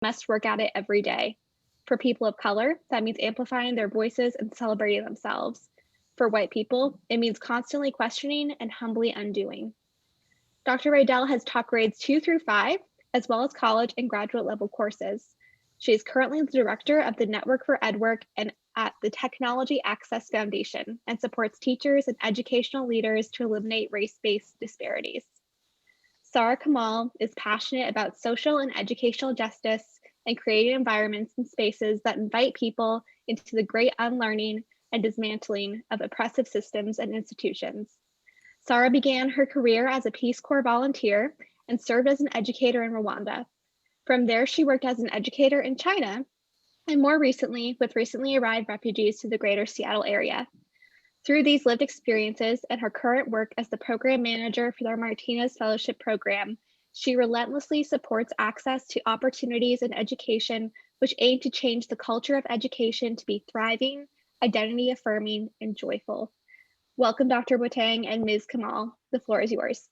must work at it every day. For people of color, that means amplifying their voices and celebrating themselves. For white people, it means constantly questioning and humbly undoing. Dr. Raydell has taught grades 2 through 5, as well as college and graduate level courses. She is currently the director of the Network for EdWork and at the Technology Access Foundation and supports teachers and educational leaders to eliminate race-based disparities. Sarah Kamal is passionate about social and educational justice and creating environments and spaces that invite people into the great unlearning and dismantling of oppressive systems and institutions. Sarah began her career as a Peace Corps volunteer and served as an educator in Rwanda. From there, she worked as an educator in China and more recently with recently arrived refugees to the greater Seattle area. Through these lived experiences and her current work as the program manager for the Martinez Fellowship Program, she relentlessly supports access to opportunities in education which aim to change the culture of education to be thriving, identity affirming, and joyful. Welcome, Dr. Boateng and Ms. Kamal. The floor is yours.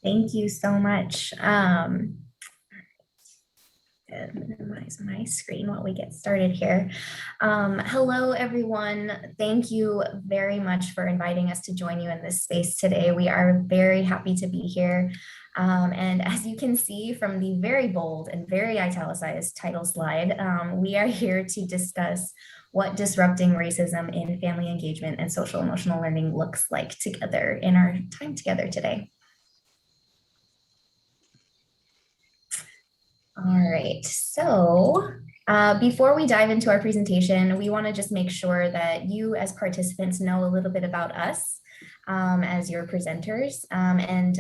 Thank you so much. Minimize my screen while we get started here. Hello, everyone. Thank you very much for inviting us to join you in this space today. We are very happy to be here. And as you can see from the very bold and very italicized title slide, we are here to discuss what disrupting racism in family engagement and social emotional learning looks like together in our time together today. All right, so before we dive into our presentation, we want to just make sure that you as participants know a little bit about us as your presenters and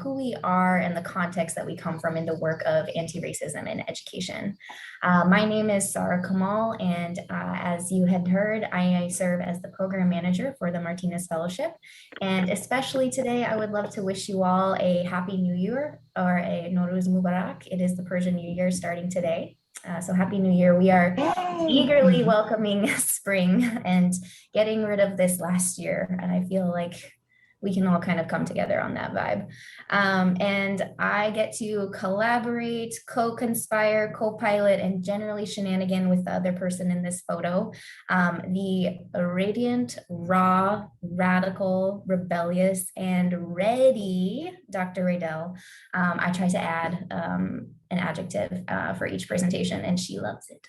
who we are and the context that we come from in the work of anti-racism in education. My name is Sarah Kamal, and as you had heard, I serve as the program manager for the Martinez Fellowship. And especially today, I would love to wish you all a Happy New Year or a Nowruz Mubarak. It is the Persian New Year starting today. So Happy New Year. We are eagerly welcoming spring and getting rid of this last year. And I feel like we can all kind of come together on that vibe. And I get to collaborate, co-conspire, co-pilot, and generally shenanigan with the other person in this photo. The radiant, raw, radical, rebellious, and ready Dr. Raydell. I try to add an adjective for each presentation, and she loves it.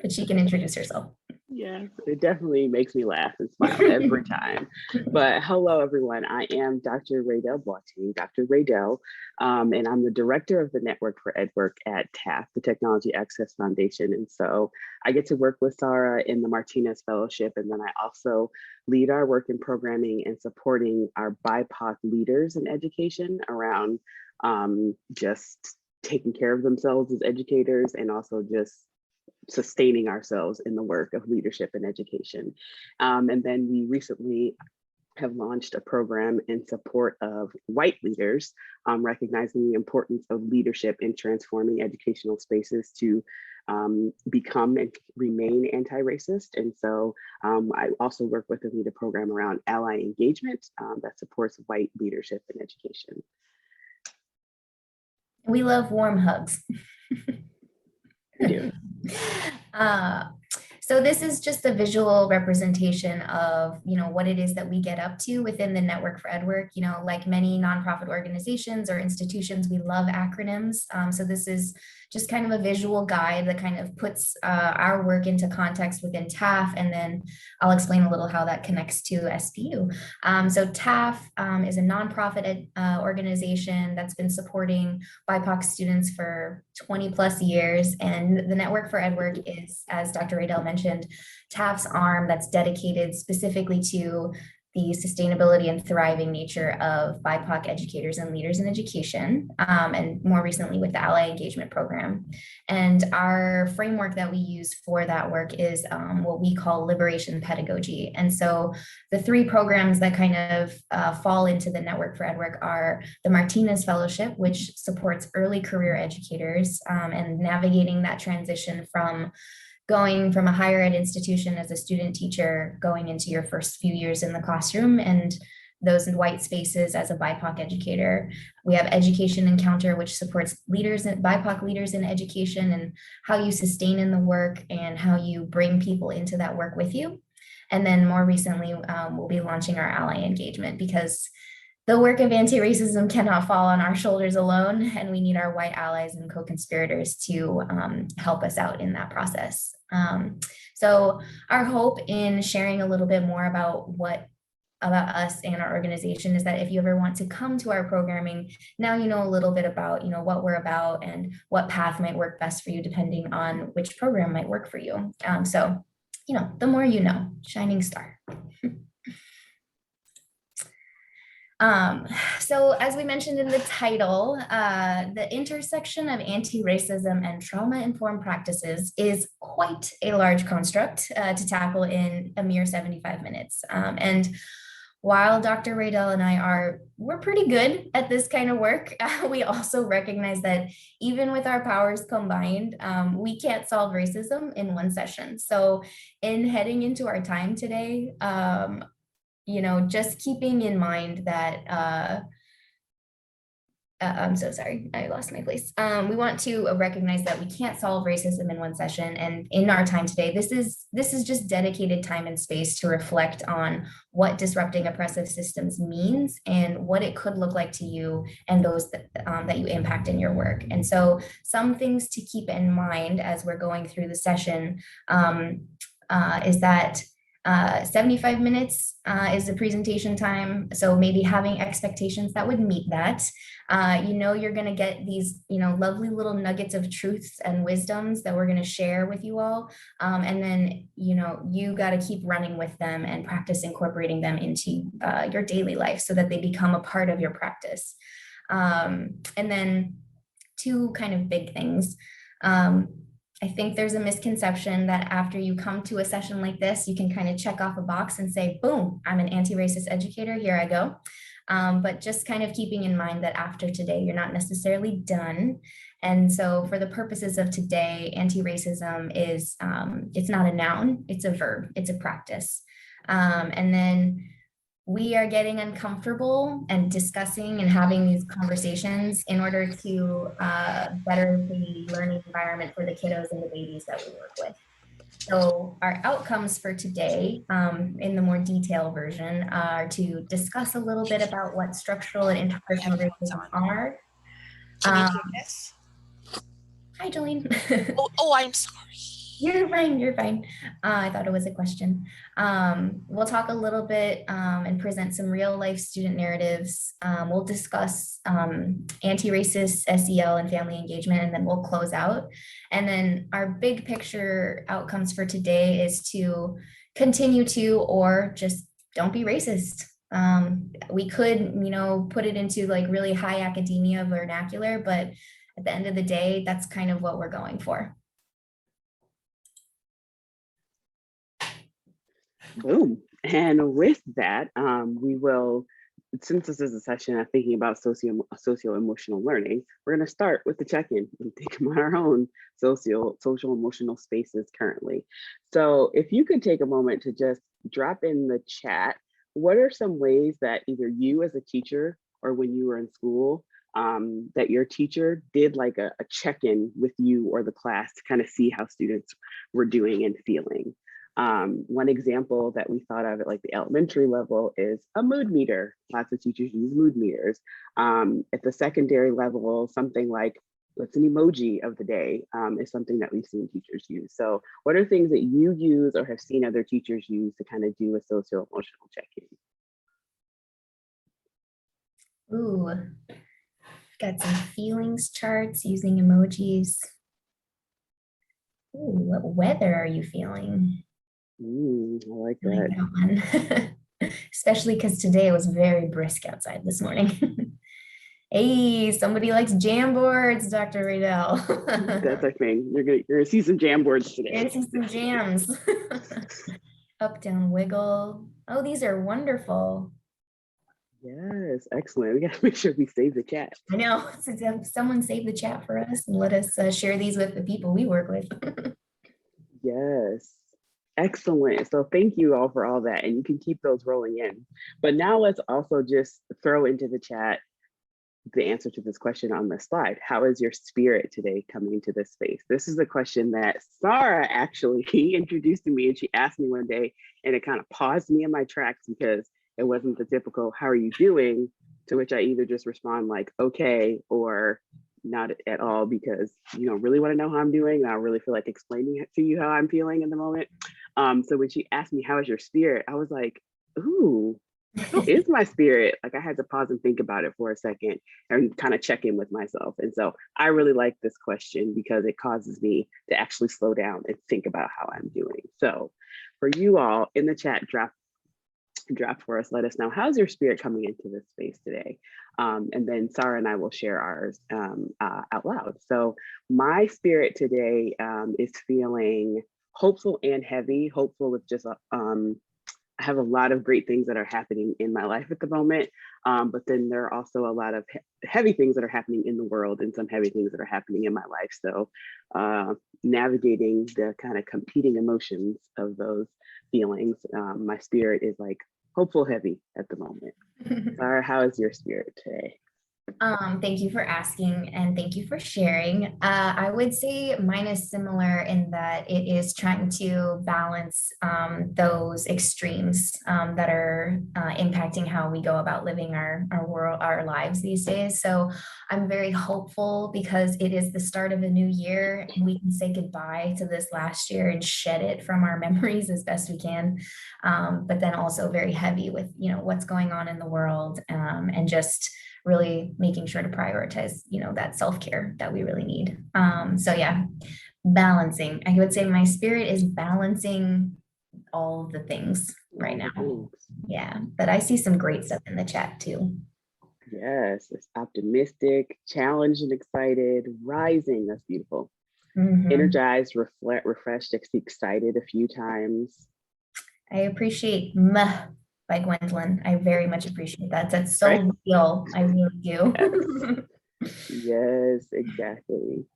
But she can introduce herself. Yes, it definitely makes me laugh and smile every time. But hello, everyone. I am Dr. Raydell Boateng, Dr. Raydell, and I'm the director of the Network for EdWork at TAF, the Technology Access Foundation. And so I get to work with Sarah in the Martinez Fellowship, and then I also lead our work in programming and supporting our BIPOC leaders in education around just taking care of themselves as educators and also just sustaining ourselves in the work of leadership and education. And then we recently have launched a program in support of white leaders, recognizing the importance of leadership in transforming educational spaces to become and remain anti-racist. And so I also work with and lead a program around ally engagement that supports white leadership in education. We love warm hugs. We do. So this is just a visual representation of, what it is that we get up to within the Network for EdWork. Like many nonprofit organizations or institutions, we love acronyms. So this is just kind of a visual guide that kind of puts our work into context within TAF, and then I'll explain a little how that connects to SPU. So TAF is a nonprofit organization that's been supporting BIPOC students for 20 plus years, and the Network for EdWork is, as Dr. Raydell mentioned, TAF's arm that's dedicated specifically to the sustainability and thriving nature of BIPOC educators and leaders in education, and more recently with the Ally Engagement Program. And our framework that we use for that work is what we call liberation pedagogy. And so the three programs that kind of fall into the Network for EdWork are the Martinez Fellowship, which supports early career educators and navigating that transition from going from a higher ed institution as a student teacher, going into your first few years in the classroom and those white spaces as a BIPOC educator. We have Education Encounter, which supports leaders and BIPOC leaders in education and how you sustain in the work and how you bring people into that work with you. And then more recently, we'll be launching our ally engagement, because the work of anti-racism cannot fall on our shoulders alone, and we need our white allies and co-conspirators to help us out in that process. So our hope in sharing a little bit more about us and our organization is that if you ever want to come to our programming, now you know a little bit about what we're about and what path might work best for you depending on which program might work for you. So the more you know, shining star. So as we mentioned in the title, the intersection of anti-racism and trauma-informed practices is quite a large construct to tackle in a mere 75 minutes. And while Dr. Raydell and we're pretty good at this kind of work, we also recognize that even with our powers combined, we can't solve racism in one session. So in heading into our time today, just keeping in mind that, I'm so sorry, I lost my place. We want to recognize that we can't solve racism in one session. And in our time today, this is just dedicated time and space to reflect on what disrupting oppressive systems means and what it could look like to you and those that you impact in your work. And so some things to keep in mind as we're going through the session is that 75 minutes is the presentation time. So maybe having expectations that would meet that. You're going to get these, lovely little nuggets of truths and wisdoms that we're going to share with you all. And then, you got to keep running with them and practice incorporating them into your daily life so that they become a part of your practice. And then two kind of big things. I think there's a misconception that after you come to a session like this, you can kind of check off a box and say, boom, I'm an anti-racist educator, here I go. But just kind of keeping in mind that after today, you're not necessarily done. And so for the purposes of today, anti-racism is, it's not a noun, it's a verb, it's a practice. And then we are getting uncomfortable and discussing and having these conversations in order to better the learning environment for the kiddos and the babies that we work with. So our outcomes for today, in the more detailed version, are to discuss a little bit about what structural and interpersonal racism are. Can you hear this? Hi, Jolene. I'm sorry. You're fine. I thought it was a question. We'll talk a little bit and present some real life student narratives. We'll discuss anti-racist SEL and family engagement, and then we'll close out. And then our big picture outcomes for today is to continue to, or just don't be racist. We could, put it into like really high academia vernacular, but at the end of the day, that's kind of what we're going for. Boom. And with that, we will, since this is a session of thinking about socio-emotional learning, we're going to start with the check-in and think about our own social emotional spaces currently. So if you could take a moment to just drop in the chat, what are some ways that either you as a teacher or when you were in school, that your teacher did like a check-in with you or the class to kind of see how students were doing and feeling? One example that we thought of at like the elementary level is a mood meter. Lots of teachers use mood meters. At the secondary level, something like what's an emoji of the day is something that we've seen teachers use. So what are things that you use or have seen other teachers use to kind of do a socio-emotional check-in? Ooh, got some feelings charts using emojis. Ooh, what weather are you feeling? I like that. Especially because today it was very brisk outside this morning. Hey, somebody likes Jamboards, Dr. Raydell. That's our thing. You're gonna see some Jamboards today. You're gonna see some jams. Up, down, wiggle. Oh, these are wonderful. Yes, excellent. We gotta make sure we save the chat. I know. So someone save the chat for us and let us share these with the people we work with. Yes. Excellent. So thank you all for all that. And you can keep those rolling in. But now let's also just throw into the chat the answer to this question on the slide. How is your spirit today coming into this space? This is a question that Sarah actually introduced to me, and she asked me one day, and it kind of paused me in my tracks because it wasn't the typical, how are you doing? To which I either just respond like, okay, or not at all, because you don't really want to know how I'm doing. And I don't really feel like explaining to you how I'm feeling in the moment. So when she asked me, how is your spirit? I was like, ooh, how is my spirit? Like I had to pause and think about it for a second and kind of check in with myself. And so I really like this question because it causes me to actually slow down and think about how I'm doing. So for you all in the chat, drop for us, let us know, how's your spirit coming into this space today? And then Sarah and I will share ours out loud. So my spirit today is feeling hopeful and heavy. Hopeful with just I have a lot of great things that are happening in my life at the moment, but then there are also a lot of heavy things that are happening in the world and some heavy things that are happening in my life. So navigating the kind of competing emotions of those feelings, my spirit is like hopeful heavy at the moment. Sarah, how is your spirit today? Thank you for asking and thank you for sharing. I would say mine is similar in that it is trying to balance those extremes that are impacting how we go about living our world, our lives these days. So I'm very hopeful because it is the start of a new year and we can say goodbye to this last year and shed it from our memories as best we can. But then also very heavy with, what's going on in the world and just really making sure to prioritize, that self-care that we really need. So yeah, balancing. I would say my spirit is balancing all of the things right now. Yeah, but I see some great stuff in the chat too. Yes, it's optimistic, challenged and excited, rising. That's beautiful. Energized, refreshed, excited a few times. I appreciate by Gwendolyn. I very much appreciate that. That's so real. I really do. Yes, exactly.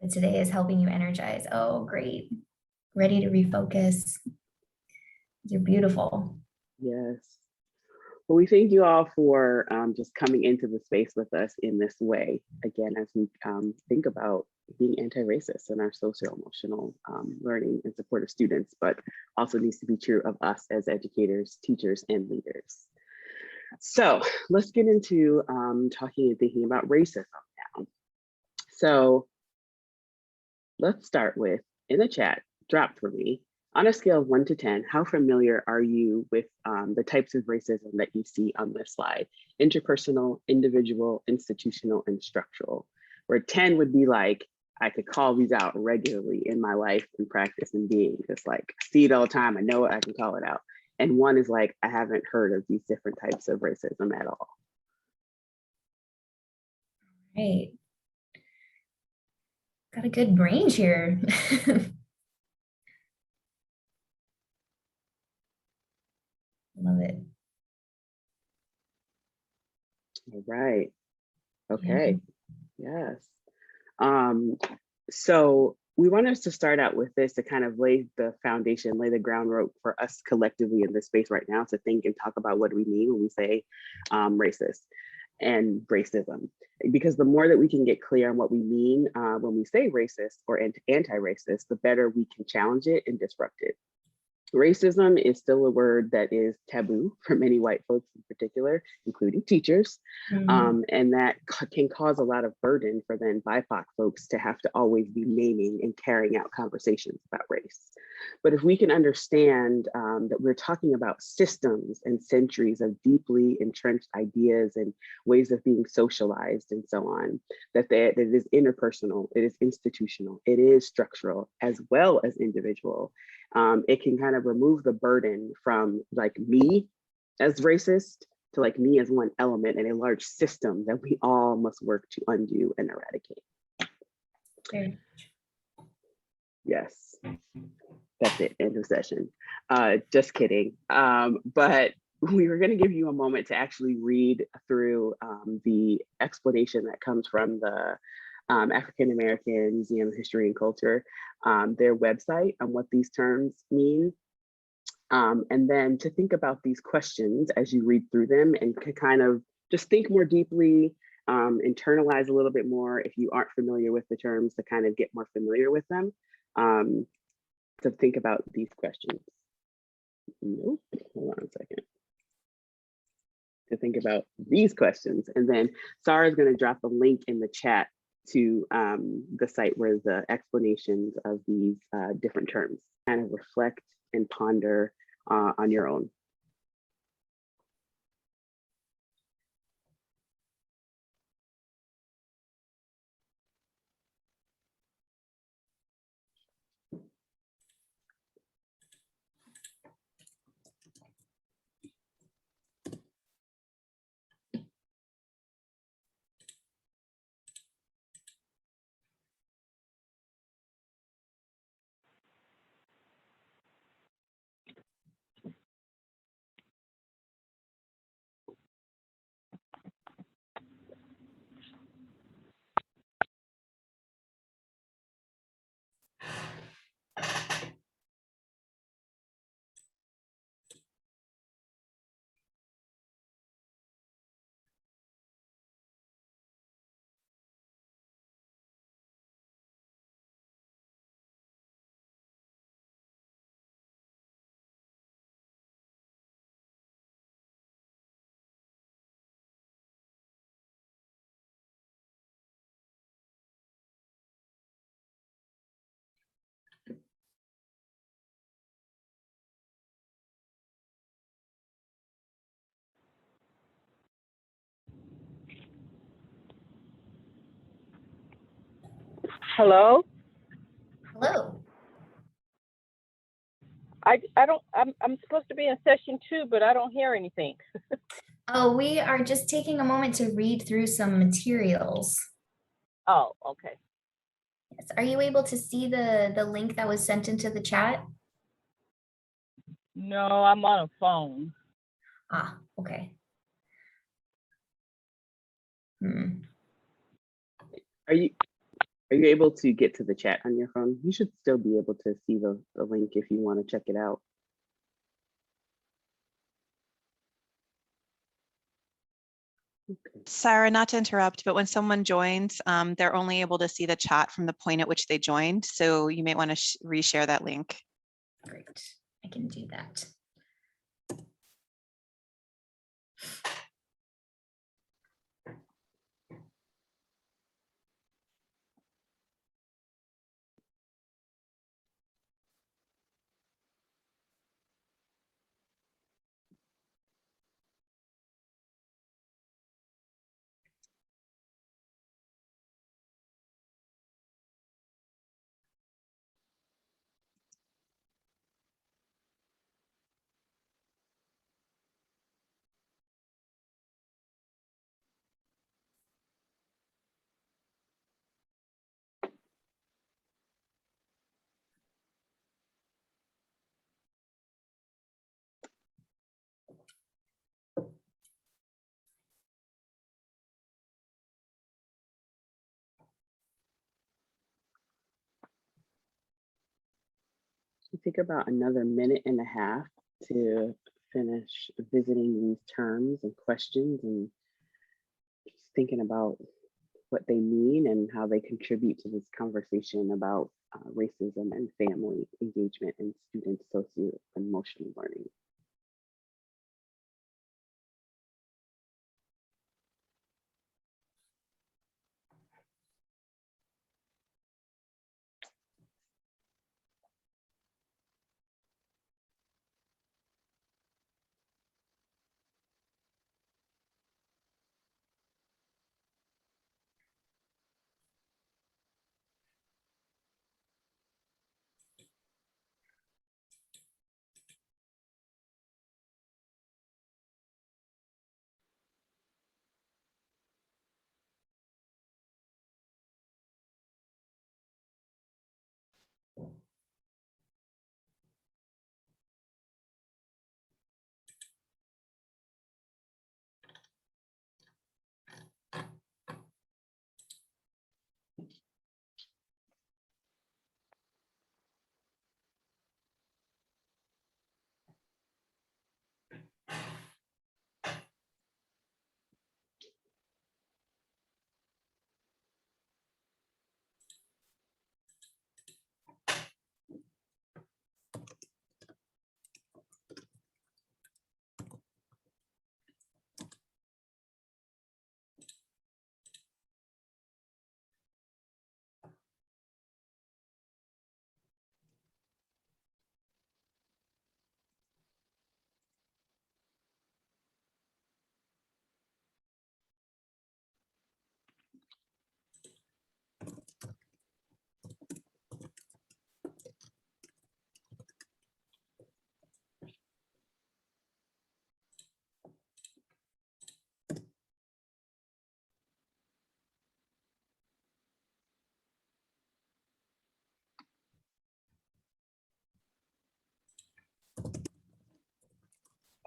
But today is helping you energize. Oh, great. Ready to refocus. You're beautiful. Yes. Well, we thank you all for just coming into the space with us in this way. Again, as we think about being anti-racist in our socio-emotional learning and support of students, but also needs to be true of us as educators, teachers, and leaders. So let's get into talking and thinking about racism now. So let's start with, in the chat, drop for me, on a scale of 1 to 10, how familiar are you with the types of racism that you see on this slide? Interpersonal, individual, institutional, and structural. Where 10 would be like, I could call these out regularly in my life and practice and being, just like, see it all the time, I know it, I can call it out. And 1 is like, I haven't heard of these different types of racism at all. Right. Got a good range here. Love it. All right. Okay. Yeah. Yes. So we want us to start out with this to kind of lay the foundation, lay the groundwork for us collectively in this space right now to think and talk about what do we mean when we say racist and racism. Because the more that we can get clear on what we mean when we say racist or anti-racist, the better we can challenge it and disrupt it. Racism is still a word that is taboo for many white folks in particular, including teachers, and that can cause a lot of burden for then BIPOC folks to have to always be naming and carrying out conversations about race. But if we can understand that we're talking about systems and centuries of deeply entrenched ideas and ways of being socialized and so on, that it is interpersonal, it is institutional, it is structural, as well as individual, it can kind of remove the burden from like me as racist to like me as one element in a large system that we all must work to undo and eradicate. Okay. Yes, that's it, end of session. Just kidding. But we were going to give you a moment to actually read through the explanation that comes from the African American Museum of History and Culture, their website on what these terms mean. And then to think about these questions as you read through them and to kind of just think more deeply, internalize a little bit more if you aren't familiar with the terms, to kind of get more familiar with them, to think about these questions. Nope, hold on a second. To think about these questions. And then Sarah is going to drop a link in the chat to the site where the explanations of these different terms kind of reflect and ponder on your own. Hello? Hello. I'm supposed to be in session 2, but I don't hear anything. Oh, we are just taking a moment to read through some materials. Oh, okay. Yes. Are you able to see the link that was sent into the chat? No, I'm on a phone. Ah, okay. Are you able to get to the chat on your phone? You should still be able to see the link if you want to check it out. Okay. Sarah, not to interrupt, but when someone joins, they're only able to see the chat from the point at which they joined. So you may want to reshare that link. Great, I can do that. Take about another minute and a half to finish visiting these terms and questions and just thinking about what they mean and how they contribute to this conversation about racism and family engagement and student socio-emotional learning.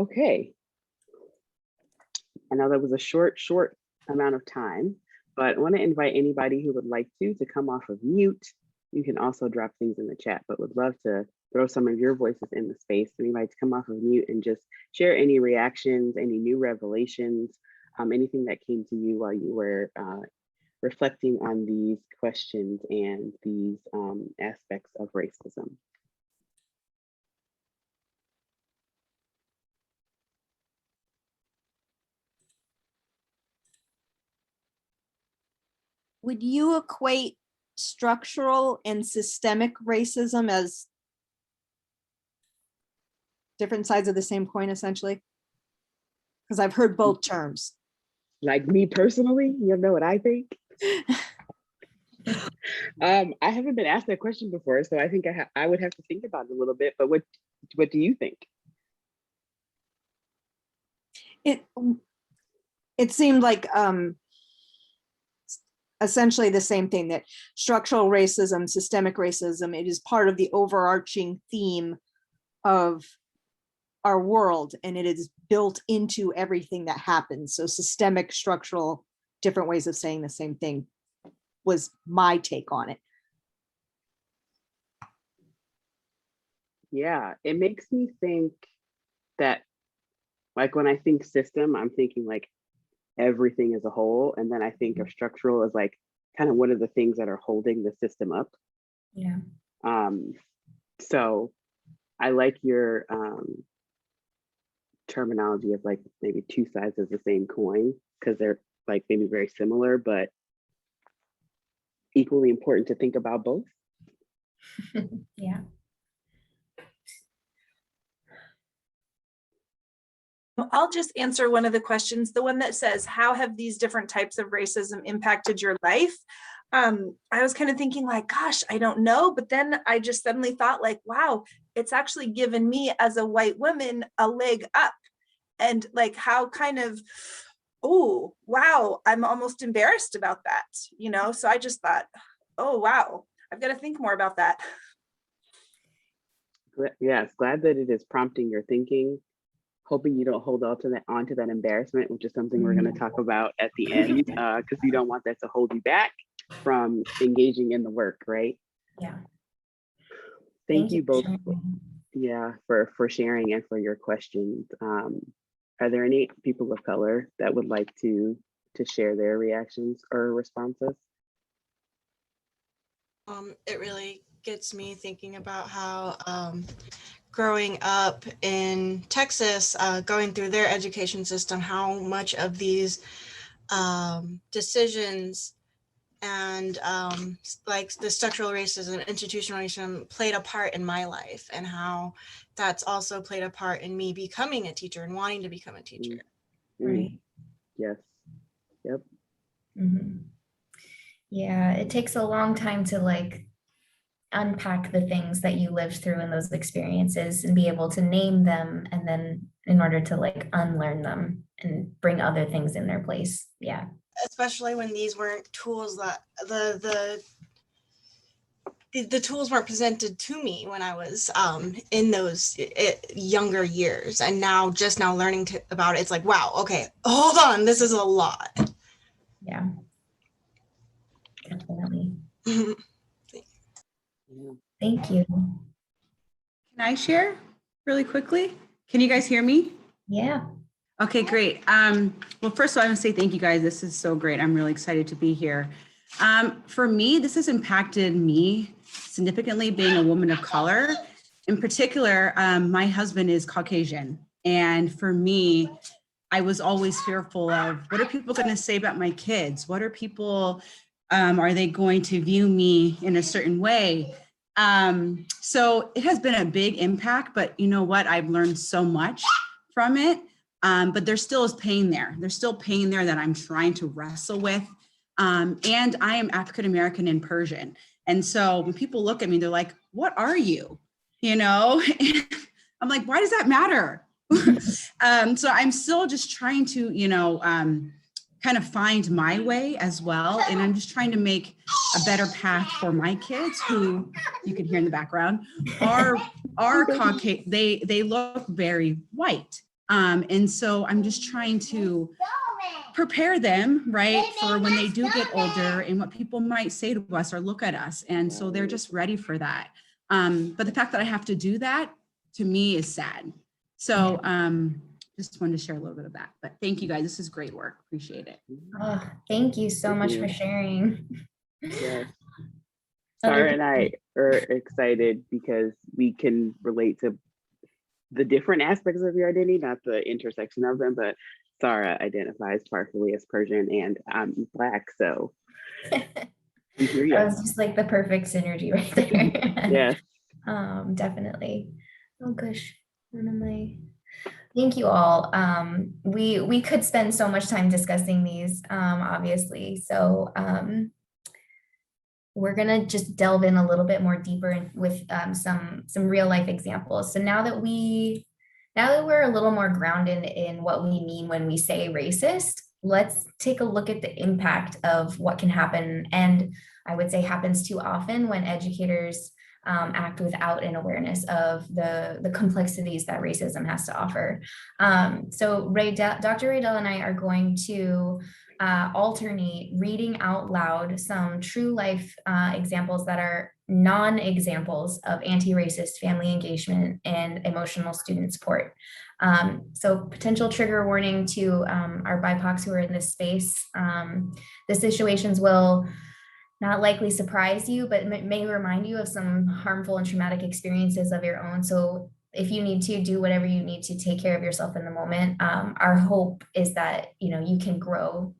Okay. I know that was a short amount of time, but I want to invite anybody who would like to come off of mute. You can also drop things in the chat, but would love to throw some of your voices in the space. So anybody to come off of mute and just share any reactions, any new revelations, anything that came to you while you were reflecting on these questions and these aspects of racism. Would you equate structural and systemic racism as different sides of the same coin, essentially? Because I've heard both terms. Like me personally, you know what I think? I haven't been asked that question before, so I think I would have to think about it a little bit, but what do you think? It seemed like essentially the same thing, that structural racism, systemic racism, it is part of the overarching theme of our world, and it is built into everything that happens. So systemic, structural, different ways of saying the same thing was my take on it. Yeah, it makes me think that, like, when I think system, I'm thinking like everything as a whole. And then I think of structural as like kind of one of the things that are holding the system up. Yeah. So I like your terminology of like maybe two sides of the same coin, because they're like maybe very similar, but equally important to think about both. Yeah. I'll just answer one of the questions, the one that says, how have these different types of racism impacted your life? I was kind of thinking like, gosh, I don't know. But then I just suddenly thought like, wow, it's actually given me as a white woman a leg up. And like how kind of, oh, wow, I'm almost embarrassed about that, you know? So I just thought, oh, wow, I've got to think more about that. Yes, glad that it is prompting your thinking. Hoping you don't hold onto that embarrassment, which is something we're going to talk about at the end, because you don't want that to hold you back from engaging in the work, right? Yeah. Thank you both. Yeah, for sharing and for your questions. Are there any people of color that would like to share their reactions or responses? It really gets me thinking about how growing up in Texas, going through their education system, how much of these decisions and like the structural racism, institutional racism played a part in my life, and how that's also played a part in me becoming a teacher and wanting to become a teacher. Right. Yes. Yep. Mm-hmm. Yeah, it takes a long time to like unpack the things that you lived through in those experiences and be able to name them, and then in order to like unlearn them and bring other things in their place. Yeah. Especially when these weren't tools that the tools weren't presented to me when I was in those younger years, and now learning about it, it's like, wow, okay, hold on, this is a lot. Yeah, definitely. Thank you. Can I share really quickly? Can you guys hear me? Yeah. Okay, great. Well, first of all, I want to say thank you guys. This is so great. I'm really excited to be here. For me, this has impacted me significantly, being a woman of color. In particular, my husband is Caucasian. And for me, I was always fearful of, what are people going to say about my kids? What are people, are they going to view me in a certain way? So it has been a big impact, but you know what? I've learned so much from it. But there still is pain there. There's still pain there that I'm trying to wrestle with. And I am African-American and Persian. And so when people look at me, they're like, what are you? You know, I'm like, why does that matter? So I'm still just trying to, you know, kind of find my way as well. And I'm just trying to make a better path for my kids, who you can hear in the background are Caucasian. They look very white. And so I'm just trying to prepare them, right, for when they do get older and what people might say to us or look at us. And so they're just ready for that. But the fact that I have to do that, to me, is sad. So just wanted to share a little bit of that. But thank you guys. This is great work. Appreciate it. Oh, thank you so much for sharing. Yes. Other Sarah and I are excited because we can relate to the different aspects of your identity, not the intersection of them, but Sarah identifies partially as Persian and I'm Black, so we hear you. That was just like the perfect synergy right there. Yes. Definitely. Oh gosh, one of my. Thank you all. We could spend so much time discussing these, obviously. So we're gonna just delve in a little bit more deeper with some real life examples. So now that we're a little more grounded in what we mean when we say racist, let's take a look at the impact of what can happen. And I would say happens too often when educators act without an awareness of the complexities that racism has to offer. So Dr. Raydell and I are going to alternate reading out loud some true life examples that are non-examples of anti-racist family engagement and emotional student support. So potential trigger warning to our BIPOCs who are in this space. The situations will not likely surprise you, but may remind you of some harmful and traumatic experiences of your own. So if you need to do whatever you need to take care of yourself in the moment, our hope is that you can grow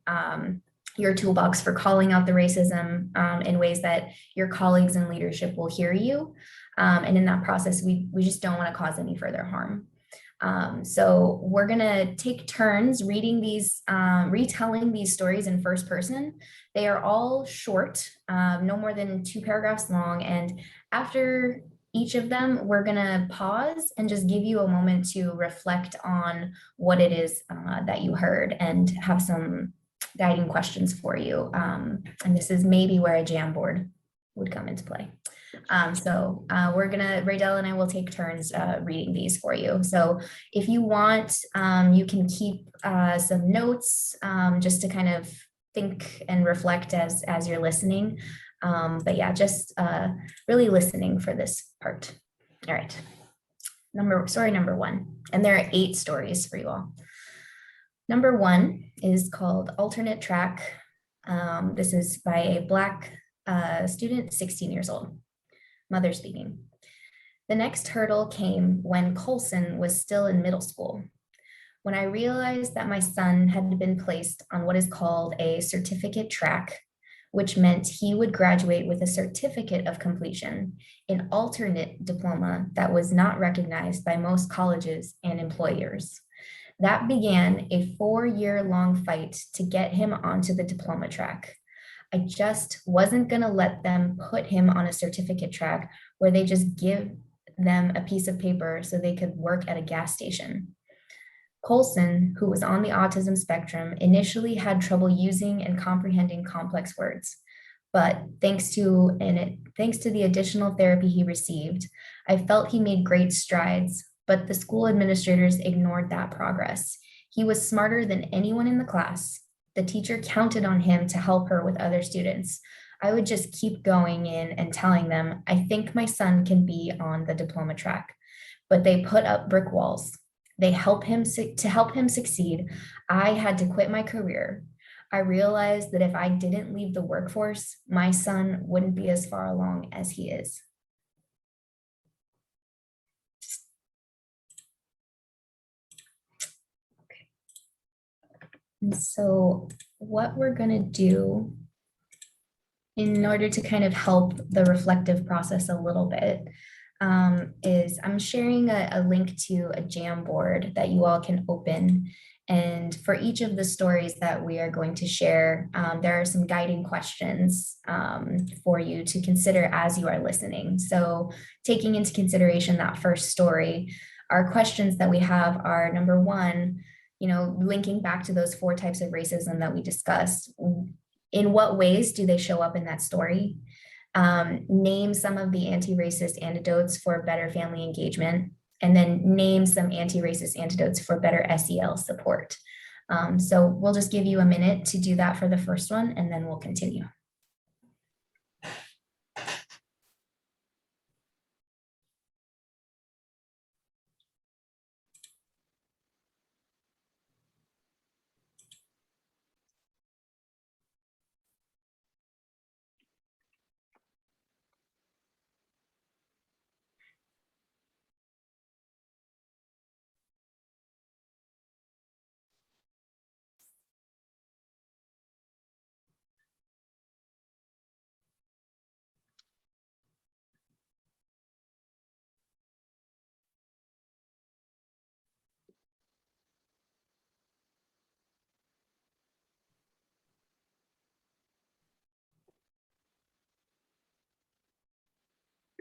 your toolbox for calling out the racism in ways that your colleagues and leadership will hear you. And in that process, we just don't want to cause any further harm. So we're gonna take turns reading these, retelling these stories in first person. They are all short, no more than 2 paragraphs long. And after each of them, we're gonna pause and just give you a moment to reflect on what it is that you heard and have some guiding questions for you. And this is maybe where a Jamboard would come into play. We're gonna, Raydell and I will take turns reading these for you. So if you want, you can keep some notes just to kind of think and reflect as you're listening. But yeah, just really listening for this part. All right, story number 1, and there are 8 stories for you all. Number 1 is called Alternate Track. This is by a Black student, 16 years old. Mother speaking. The next hurdle came when Colson was still in middle school. When I realized that my son had been placed on what is called a certificate track, which meant he would graduate with a certificate of completion, an alternate diploma that was not recognized by most colleges and employers. That began a 4-year-long fight to get him onto the diploma track. I just wasn't going to let them put him on a certificate track where they just give them a piece of paper so they could work at a gas station. Colson, who was on the autism spectrum, initially had trouble using and comprehending complex words. But thanks to the additional therapy he received, I felt he made great strides, but the school administrators ignored that progress. He was smarter than anyone in the class. The teacher counted on him to help her with other students. I would just keep going in and telling them, I think my son can be on the diploma track. But they put up brick walls. To help him succeed, I had to quit my career. I realized that if I didn't leave the workforce, my son wouldn't be as far along as he is. And so what we're going to do in order to kind of help the reflective process a little bit is I'm sharing a link to a Jamboard that you all can open. And for each of the stories that we are going to share, there are some guiding questions for you to consider as you are listening. So taking into consideration that first story, our questions that we have are, number 1, linking back to those 4 types of racism that we discussed. In what ways do they show up in that story? Name some of the anti-racist antidotes for better family engagement. and then name some anti-racist antidotes for better SEL support. So we'll just give you a minute to do that for the first one, and then we'll continue.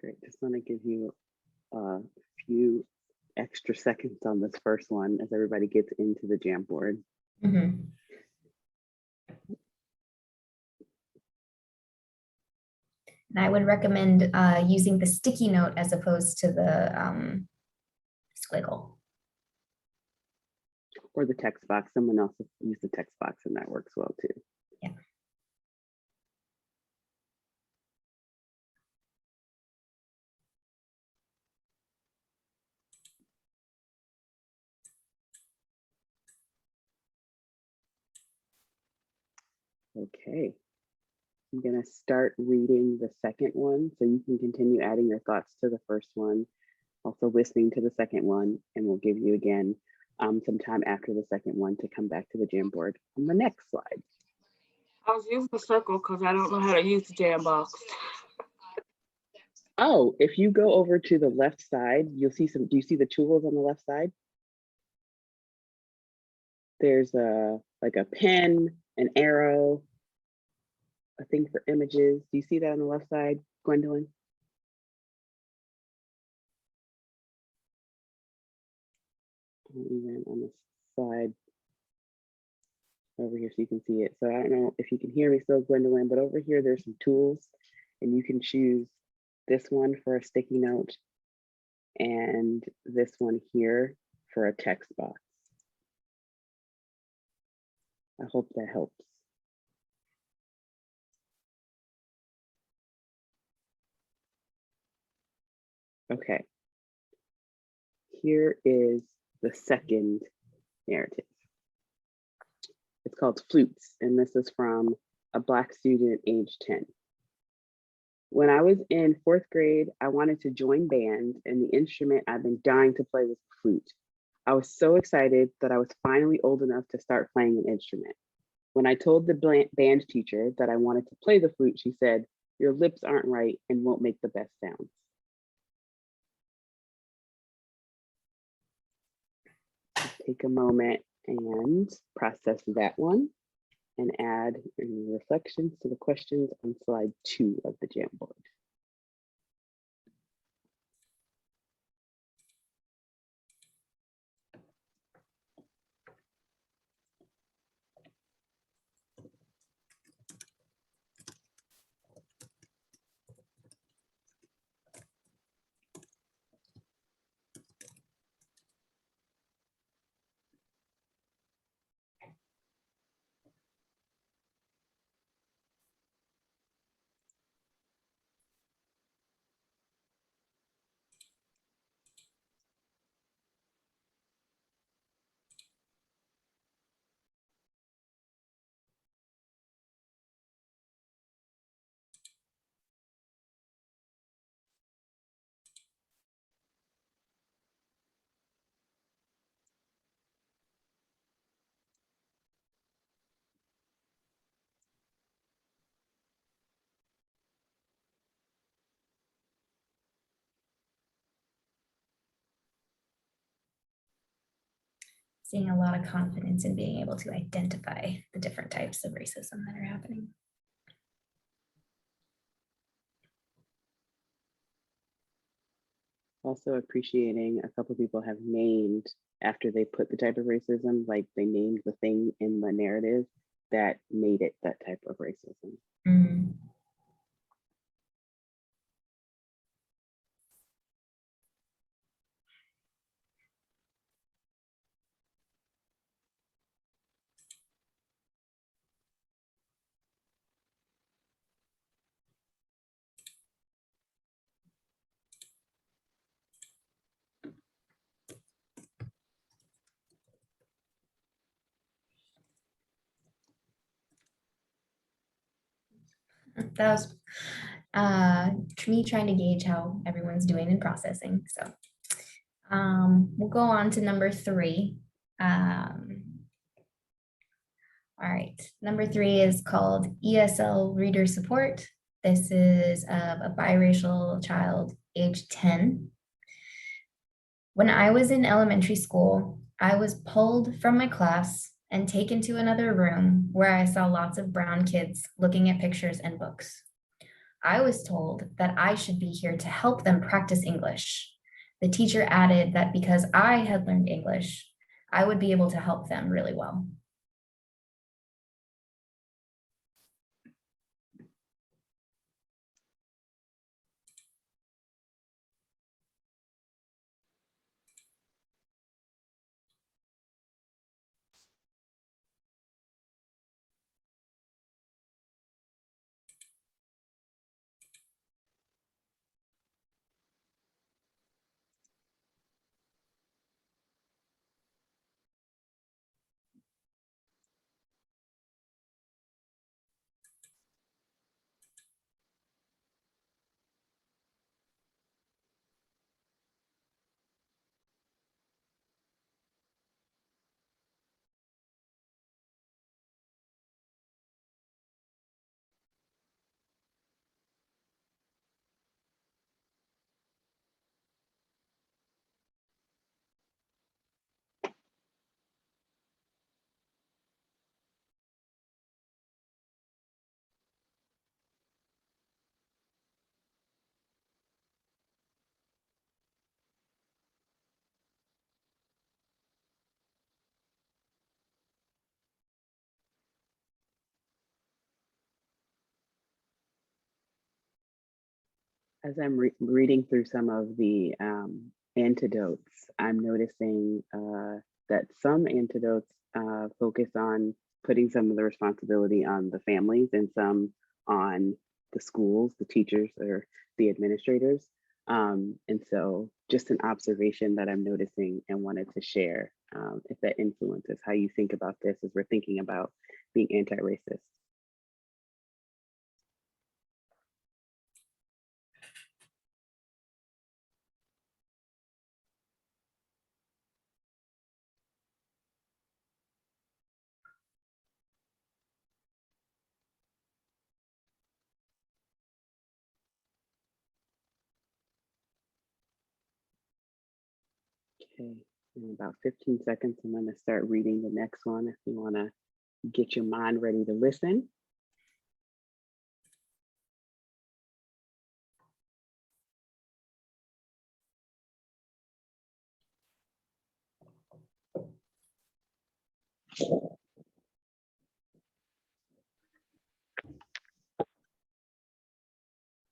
Great. Just want to give you a few extra seconds on this first one as everybody gets into the Jamboard. Mm-hmm. And I would recommend using the sticky note as opposed to the squiggle. Or the text box. Someone else used the text box and that works well too. Yeah. Okay. I'm going to start reading the second one so you can continue adding your thoughts to the first one, also listening to the second one, and we'll give you again some time after the second one to come back to the Jamboard on the next slide. I was using the circle because I don't know how to use the Jambox. Oh, if you go over to the left side, you'll see some, do you see the tools on the left side? There's like a pen, an arrow, a thing for images. Do you see that on the left side, Gwendolyn? Even on the side over here so you can see it. So I don't know if you can hear me still, Gwendolyn, but over here there's some tools and you can choose this one for a sticky note and this one here for a text box. I hope that helps. Okay. Here is the second narrative. It's called Flutes, and this is from a Black student age 10. When I was in 4th grade, I wanted to join band, and the instrument I've been dying to play was the flute. I was so excited that I was finally old enough to start playing an instrument. When I told the band teacher that I wanted to play the flute, she said, "Your lips aren't right and won't make the best sounds." Take a moment and process that one and add any reflections to the questions on slide 2 of the Jamboard. Seeing a lot of confidence in being able to identify the different types of racism that are happening. Also appreciating a couple of people have named after they put the type of racism, like they named the thing in the narrative that made it that type of racism. Mm. that was me trying to gauge how everyone's doing in processing. So we'll go on to number 3. All right, number 3 is called ESL reader support. This is a biracial child, age 10. When I was in elementary school, I was pulled from my class and taken to another room where I saw lots of brown kids looking at pictures and books. I was told that I should be here to help them practice English. The teacher added that because I had learned English, I would be able to help them really well. As I'm reading through some of the antidotes, I'm noticing that some antidotes focus on putting some of the responsibility on the families and some on the schools, the teachers, or the administrators. And so just an observation that I'm noticing and wanted to share if that influences how you think about this as we're thinking about being anti-racist. Okay, in about 15 seconds, I'm going to start reading the next one if you want to get your mind ready to listen.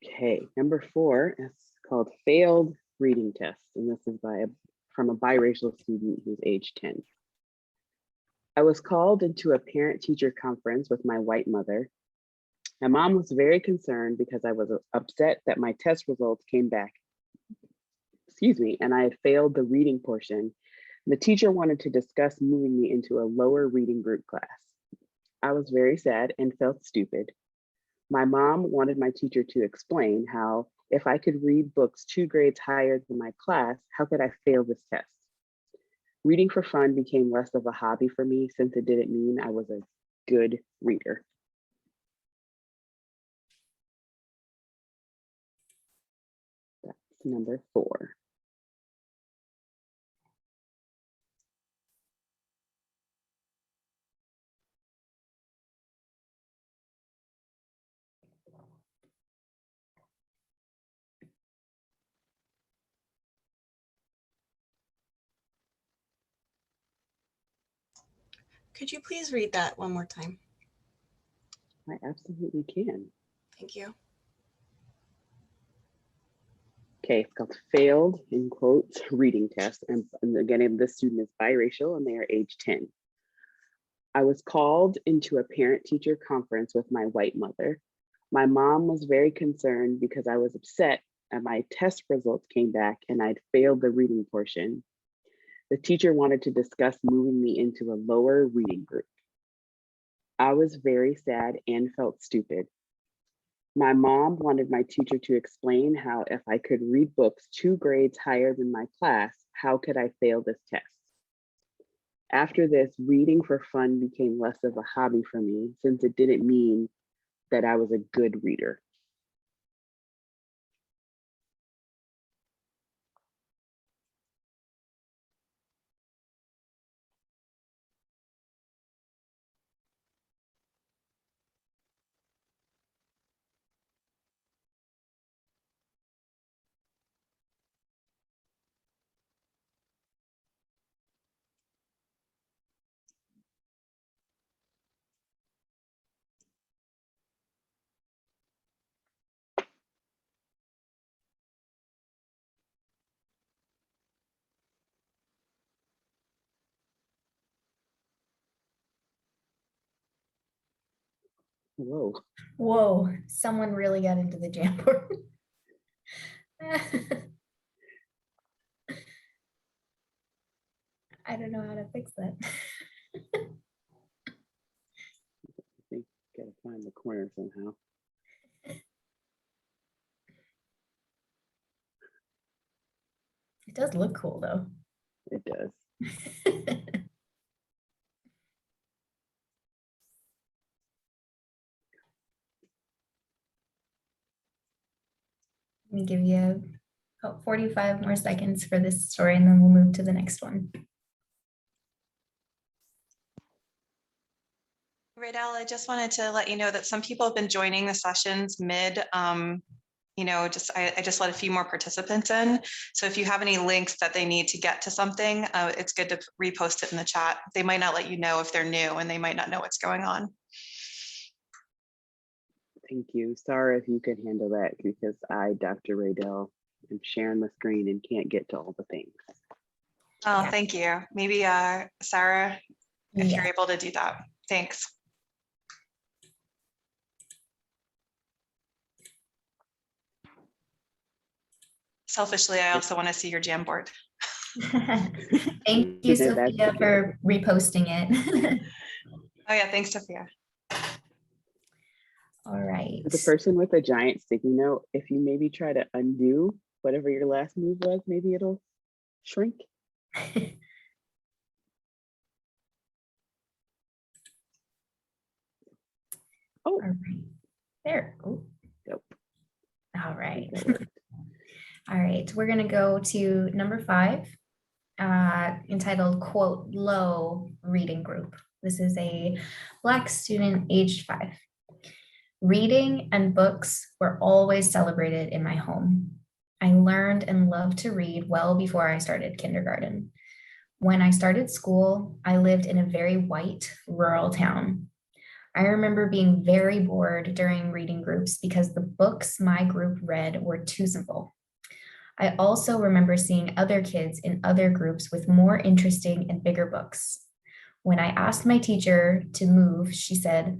Okay, number 4 is called failed reading test, and this is from a biracial student who's age 10. I was called into a parent-teacher conference with my white mother. My mom was very concerned because I was upset that my test results came back, and I had failed the reading portion. The teacher wanted to discuss moving me into a lower reading group class. I was very sad and felt stupid. My mom wanted my teacher to explain how if I could read books 2 grades higher than my class, how could I fail this test? Reading for fun became less of a hobby for me since it didn't mean I was a good reader. That's number 4. Could you please read that one more time? I absolutely can. Thank you. Okay, it's called failed, in quotes, reading test. And again, this student is biracial and they are age 10. I was called into a parent-teacher conference with my white mother. My mom was very concerned because I was upset and my test results came back and I'd failed the reading portion. The teacher wanted to discuss moving me into a lower reading group. I was very sad and felt stupid. My mom wanted my teacher to explain how if I could read books 2 grades higher than my class, how could I fail this test? After this, reading for fun became less of a hobby for me since it didn't mean that I was a good reader. Whoa. Whoa, someone really got into the Jamboard. I don't know how to fix that. I think gotta find the corner somehow. It does look cool though. It does. Let me give you about 45 more seconds for this story and then we'll move to the next one. Radel, I just wanted to let you know that some people have been joining the sessions mid, I just let a few more participants in. So if you have any links that they need to get to something, it's good to repost it in the chat. They might not let you know if they're new and they might not know what's going on. Thank you. Sorry if you could handle that because I, Dr. Radel, am sharing the screen and can't get to all the things. Oh, Yeah. thank you. Maybe Sarah, if Yeah. you're able to do that. Thanks. Selfishly, I also want to see your Jamboard. Thank you, Sophia, for reposting it. Oh yeah, thanks, Sophia. All right. The person with a giant sticky note, if you maybe try to undo whatever your last move was, maybe it'll shrink. Oh, all right. There. Oh. Yep. All right. All right. We're going to go to number 5, entitled, quote, low reading group. This is a Black student aged 5. Reading and books were always celebrated in my home. I learned and loved to read well before I started kindergarten. When I started school, I lived in a very white rural town. I remember being very bored during reading groups because the books my group read were too simple. I also remember seeing other kids in other groups with more interesting and bigger books. When I asked my teacher to move, she said,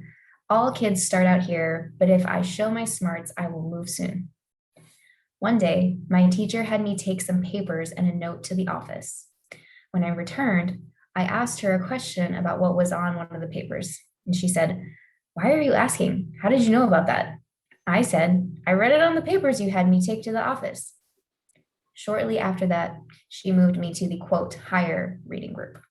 "All kids start out here, but if I show my smarts, I will move soon." One day, my teacher had me take some papers and a note to the office. When I returned, I asked her a question about what was on one of the papers. And she said, "Why are you asking? How did you know about that?" I said, "I read it on the papers you had me take to the office." Shortly after that, she moved me to the, quote, higher reading group.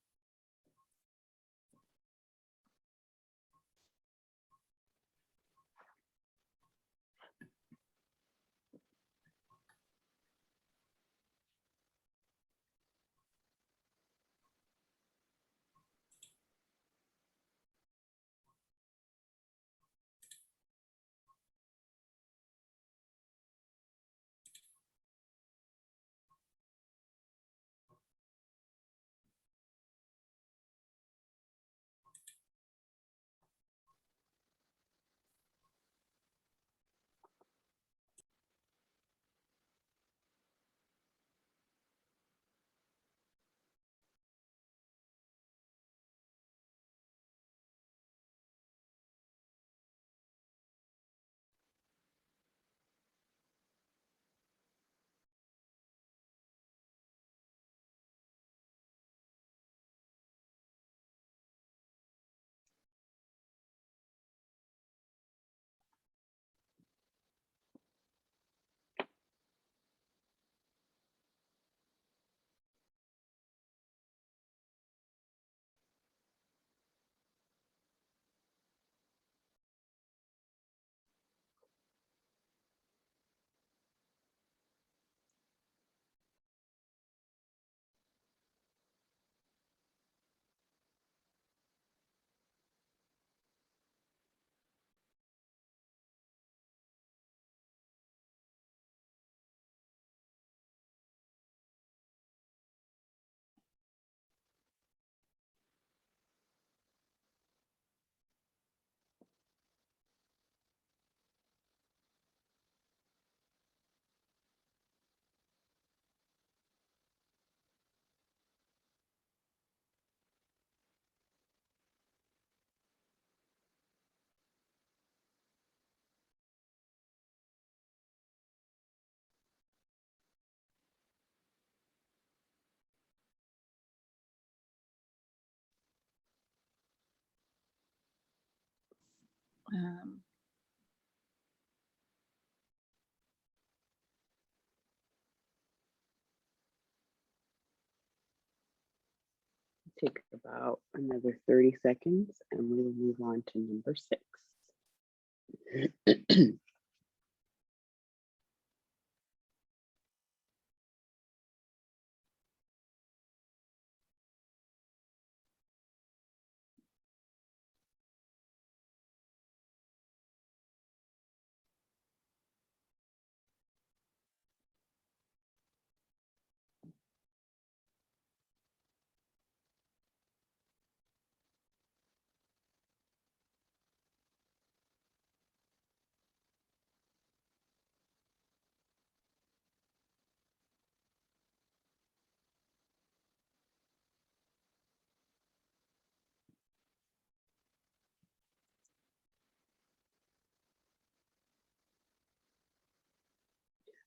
Take about another 30 seconds and we will move on to number 6.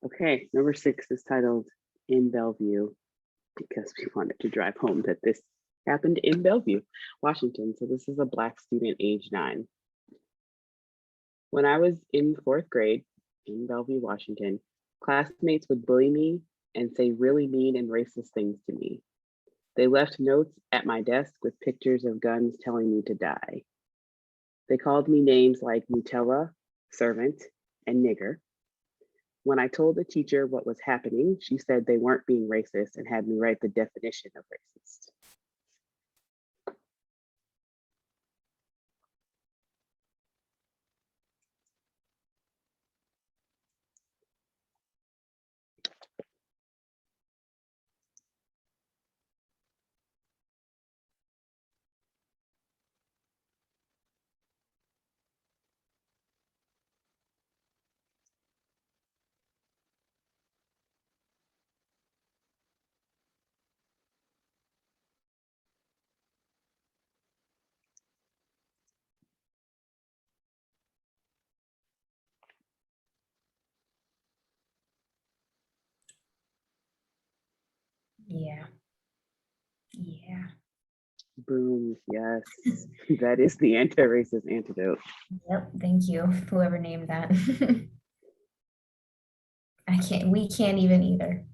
Okay, number 6 is titled In Bellevue, because we wanted to drive home that this happened in Bellevue, Washington. So this is a Black student, age 9. When I was in 4th grade in Bellevue, Washington, classmates would bully me and say really mean and racist things to me. They left notes at my desk with pictures of guns telling me to die. They called me names like Nutella, servant, and nigger. When I told the teacher what was happening, she said they weren't being racist and had me write the definition of racist. Yeah. Yeah. Boom, yes, that is the anti-racist antidote. Yep. Thank you, whoever named that. We can't even either,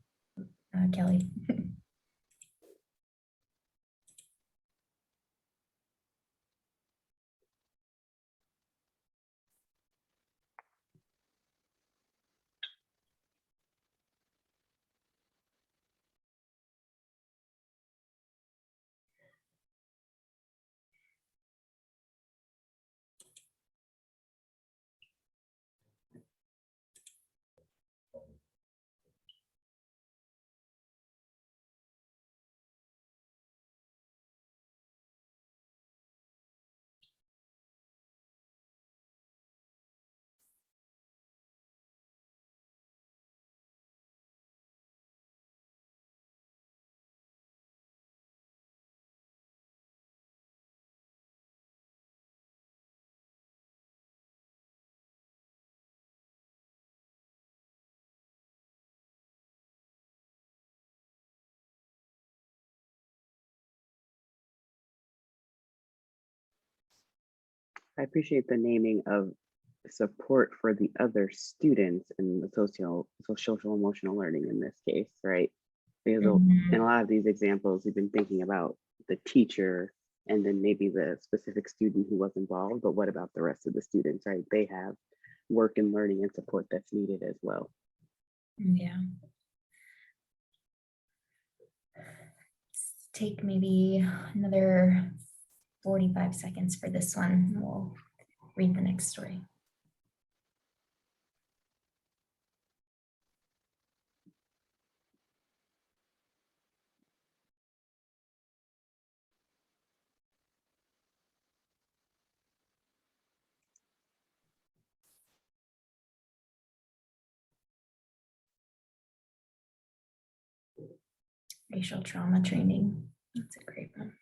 Kelly. I appreciate the naming of support for the other students in the social emotional learning in this case, right? Because in a lot of these examples, we've been thinking about the teacher and then maybe the specific student who was involved, but what about the rest of the students, right? They have work and learning and support that's needed as well. Yeah. Let's take maybe another 45 seconds for this one. We'll read the next story. Racial trauma training. That's a great one.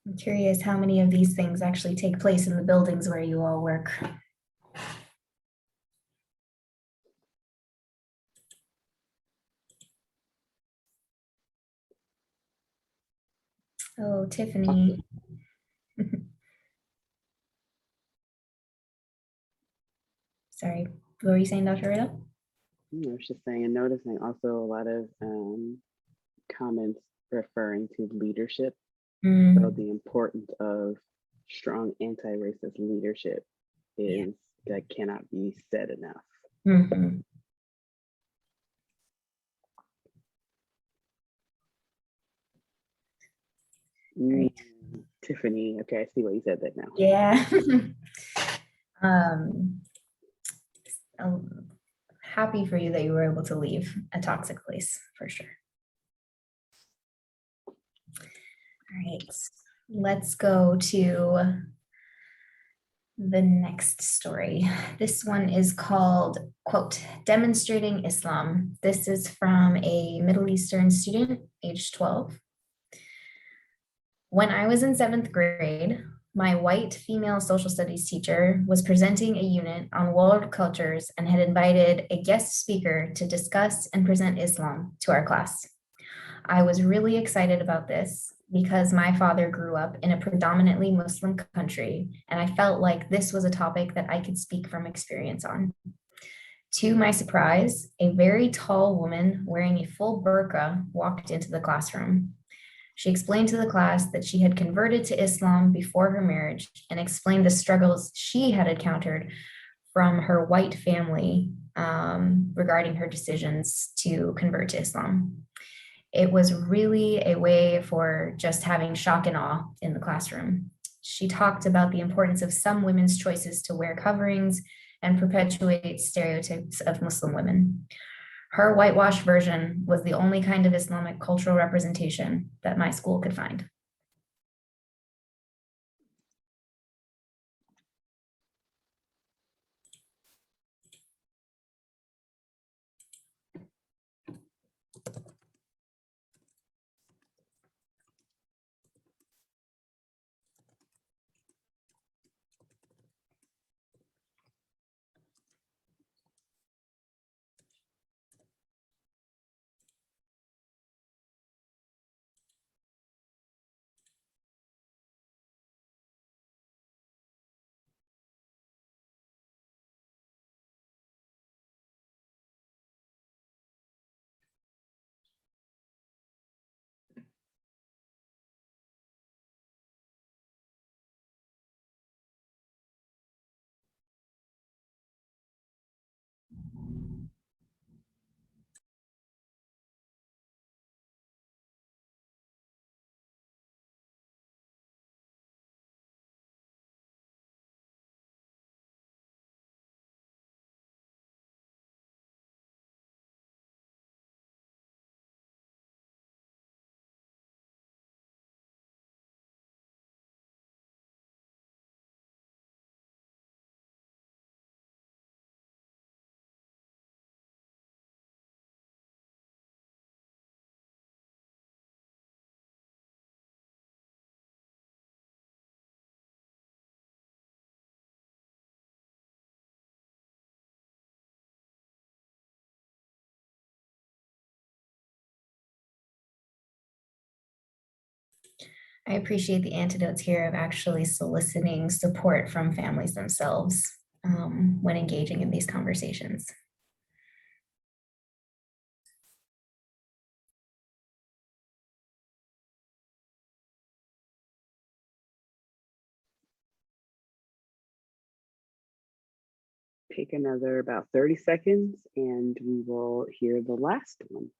I'm curious how many of these things actually take place in the buildings where you all work. So Tiffany. Sorry, what were you saying, Dr. Rita? I was just saying and noticing also a lot of comments referring to leadership. So the importance of strong anti-racist leadership is that cannot be said enough. Great. Tiffany, okay, I see what you said that now. Yeah. I'm happy for you that you were able to leave a toxic place, for sure. All right, let's go to the next story. This one is called, quote, Demonstrating Islam. This is from a Middle Eastern student, age 12. When I was in 7th grade, my white female social studies teacher was presenting a unit on world cultures and had invited a guest speaker to discuss and present Islam to our class. I was really excited about this because my father grew up in a predominantly Muslim country, and I felt like this was a topic that I could speak from experience on. To my surprise, a very tall woman wearing a full burqa walked into the classroom. She explained to the class that she had converted to Islam before her marriage and explained the struggles she had encountered from her white family regarding her decisions to convert to Islam. It was really a way for just having shock and awe in the classroom. She talked about the importance of some women's choices to wear coverings and perpetuate stereotypes of Muslim women. Her whitewashed version was the only kind of Islamic cultural representation that my school could find. I appreciate the antidotes here of actually soliciting support from families themselves when engaging in these conversations. Take another about 30 seconds and we will hear the last one.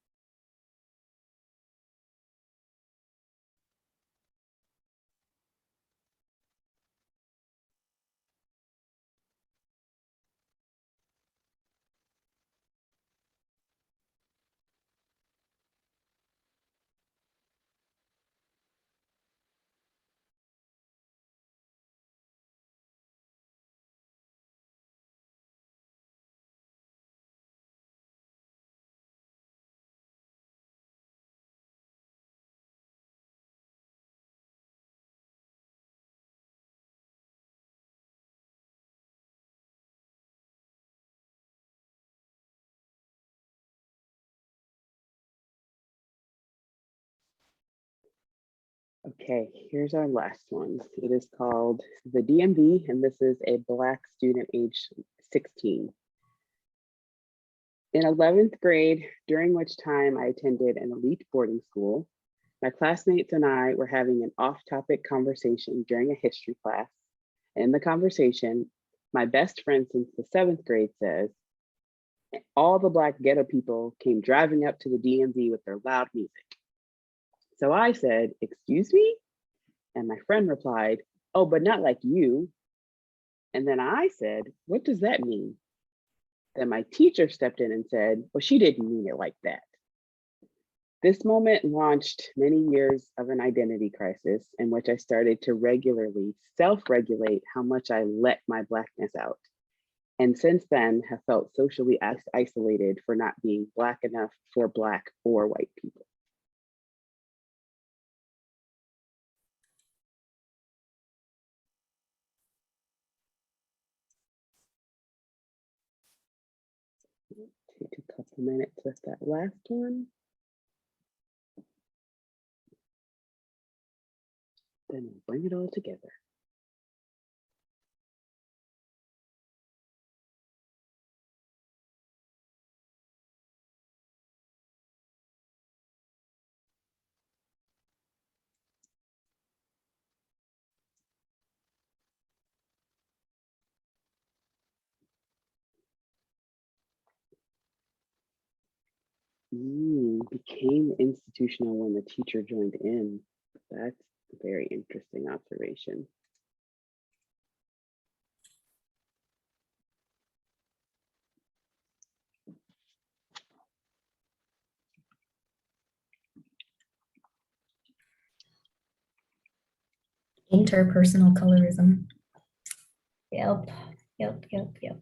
Okay, here's our last one. It is called the DMV, and this is a Black student age 16. In 11th grade, during which time I attended an elite boarding school, my classmates and I were having an off-topic conversation during a history class. In the conversation, my best friend since the 7th grade says, all the Black ghetto people came driving up to the DMV with their loud music. So I said, excuse me? And my friend replied, oh, but not like you. And then I said, what does that mean? Then my teacher stepped in and said, well, she didn't mean it like that. This moment launched many years of an identity crisis in which I started to regularly self-regulate how much I let my Blackness out. And since then have felt socially isolated for not being Black enough for Black or white people. Take a couple minutes with that last one. Then we'll bring it all together. Became institutional when the teacher joined in. That's a very interesting observation. Interpersonal colorism. Yep, yep, yep, yep.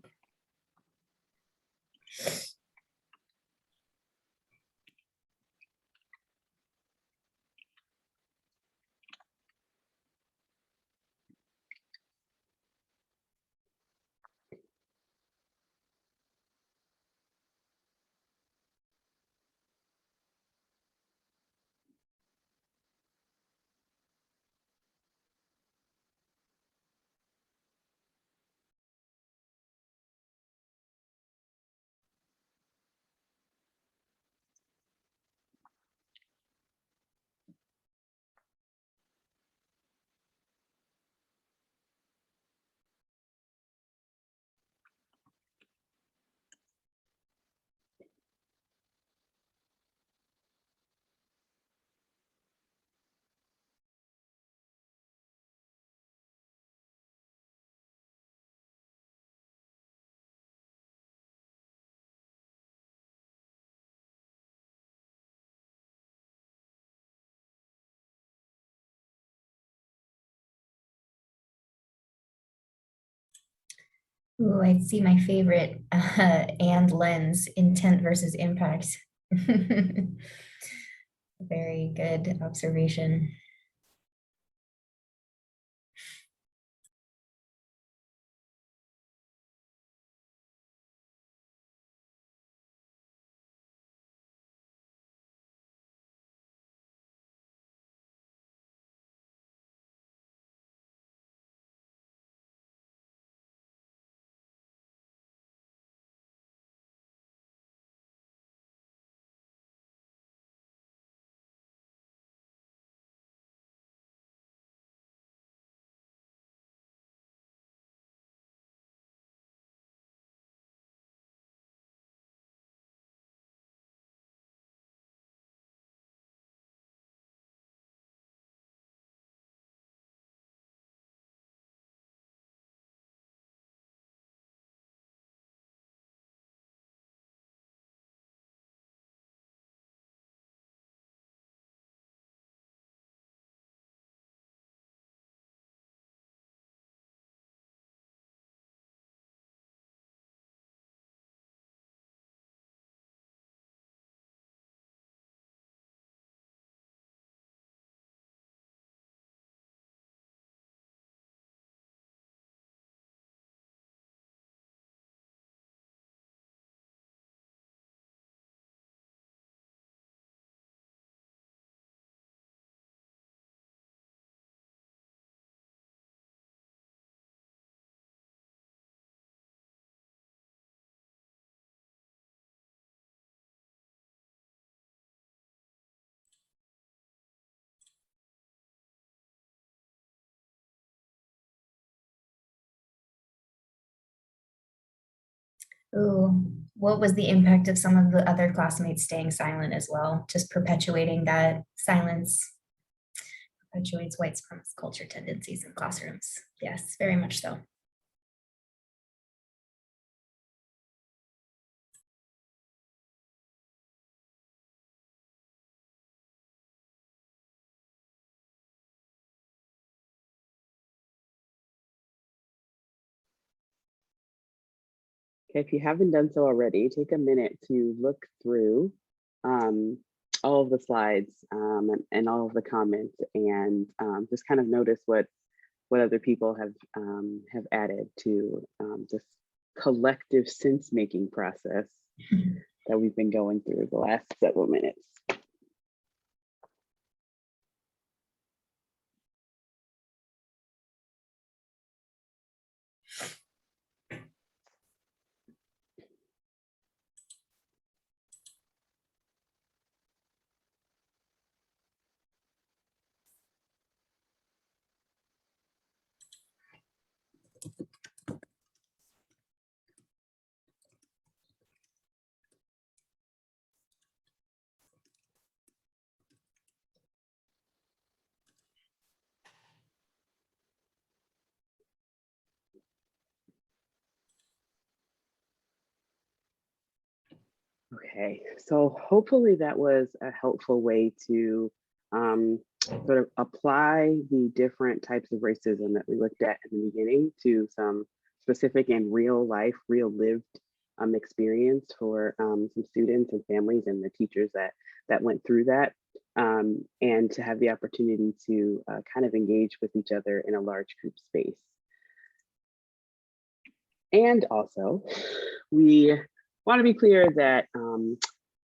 Ooh, I see my favorite and lens, intent versus impact. Very good observation. Ooh, what was the impact of some of the other classmates staying silent as well? Just perpetuating that silence perpetuates white supremacist culture tendencies in classrooms. Yes, very much so. Okay, if you haven't done so already, take a minute to look through um, all of the slides and all of the comments, and just kind of notice what other people have added to this collective sense-making process that we've been going through the last several minutes. Okay, so hopefully that was a helpful way to sort of apply the different types of racism that we looked at in the beginning to some specific and real life, real lived experience for some students and families and the teachers that went through that, and to have the opportunity to kind of engage with each other in a large group space. And also, we want to be clear that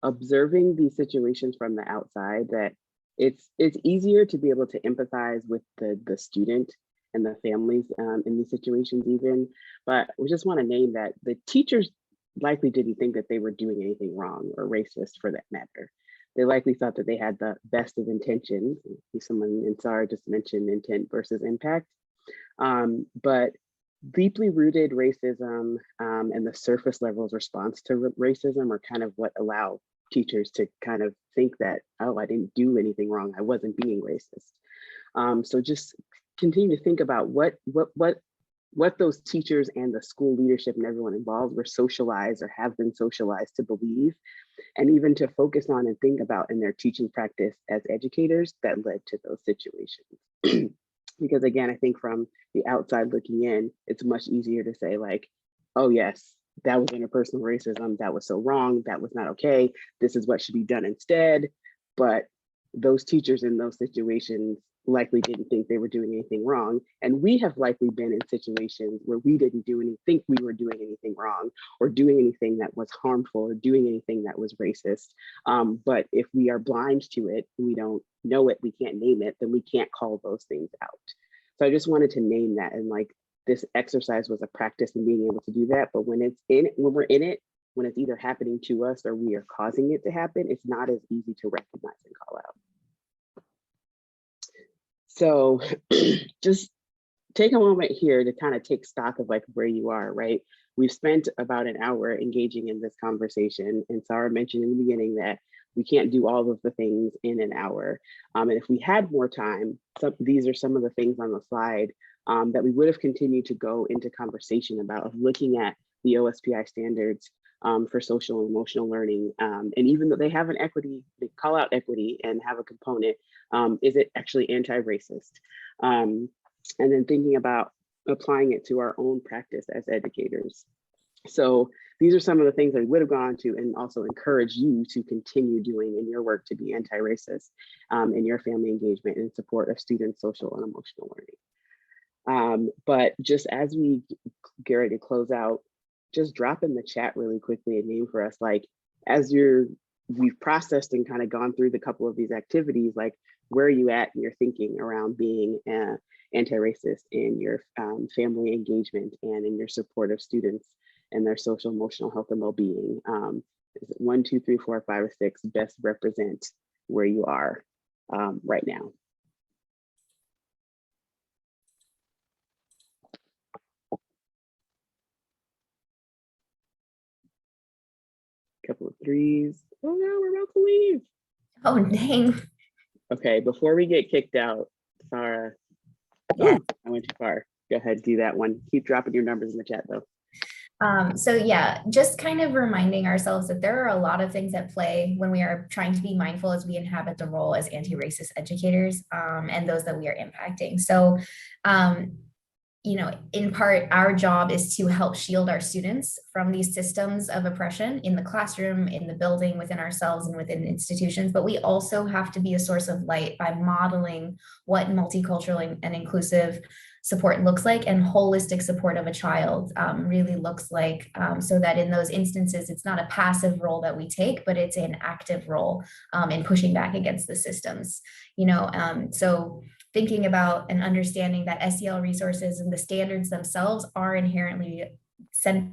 observing these situations from the outside, that it's easier to be able to empathize with the student and the families in these situations even, but we just want to name that the teachers likely didn't think that they were doing anything wrong or racist for that matter. They likely thought that they had the best of intentions. Someone in SAR just mentioned intent versus impact, but deeply rooted racism and the surface levels response to racism are kind of what allow teachers to kind of think that, oh, I didn't do anything wrong, I wasn't being racist. So just continue to think about what those teachers and the school leadership and everyone involved were socialized or have been socialized to believe, and even to focus on and think about in their teaching practice as educators that led to those situations. Because again, I think from the outside looking in, it's much easier to say like, oh yes, that was interpersonal racism, that was so wrong, that was not okay, this is what should be done instead. But those teachers in those situations likely didn't think they were doing anything wrong. And we have likely been in situations where we didn't think we were doing anything wrong or doing anything that was harmful or doing anything that was racist. But if we are blind to it, we don't know it, we can't name it, then we can't call those things out. So I just wanted to name that, and like this exercise was a practice in being able to do that. But when we're in it, when it's either happening to us or we are causing it to happen, it's not as easy to recognize and call out. So just take a moment here to kind of take stock of like where you are, right? We've spent about an hour engaging in this conversation, and Sarah mentioned in the beginning that we can't do all of the things in an hour. And if we had more time, these are some of the things on the slide that we would have continued to go into conversation about, of looking at the OSPI standards for social and emotional learning. And even though they have an equity, they call out equity and have a component, is it actually anti-racist? And then thinking about applying it to our own practice as educators. So these are some of the things that we would have gone to, and also encourage you to continue doing in your work to be anti-racist in your family engagement in support of students' social and emotional learning. But just as we get ready to close out, just drop in the chat really quickly a name for us, like as we've processed and kind of gone through the couple of these activities, like where are you at in your thinking around being anti-racist in your family engagement and in your support of students and their social, emotional health and well-being? Is it 1, 2, 3, 4, 5, or 6 best represent where you are right now? Couple of threes. Oh no, we're about to leave. Oh, dang. Okay, before we get kicked out, Sarah. Yeah. Oh, I went too far. Go ahead, do that one. Keep dropping your numbers in the chat though. So yeah, just kind of reminding ourselves that there are a lot of things at play when we are trying to be mindful as we inhabit the role as anti-racist educators, and those that we are impacting. So, you know, in part, our job is to help shield our students from these systems of oppression in the classroom, in the building, within ourselves and within institutions. But we also have to be a source of light by modeling what multicultural and inclusive support looks like and holistic support of a child really looks like, so that in those instances, it's not a passive role that we take, but it's an active role in pushing back against the systems, you know, so thinking about and understanding that SEL resources and the standards themselves are inherently centered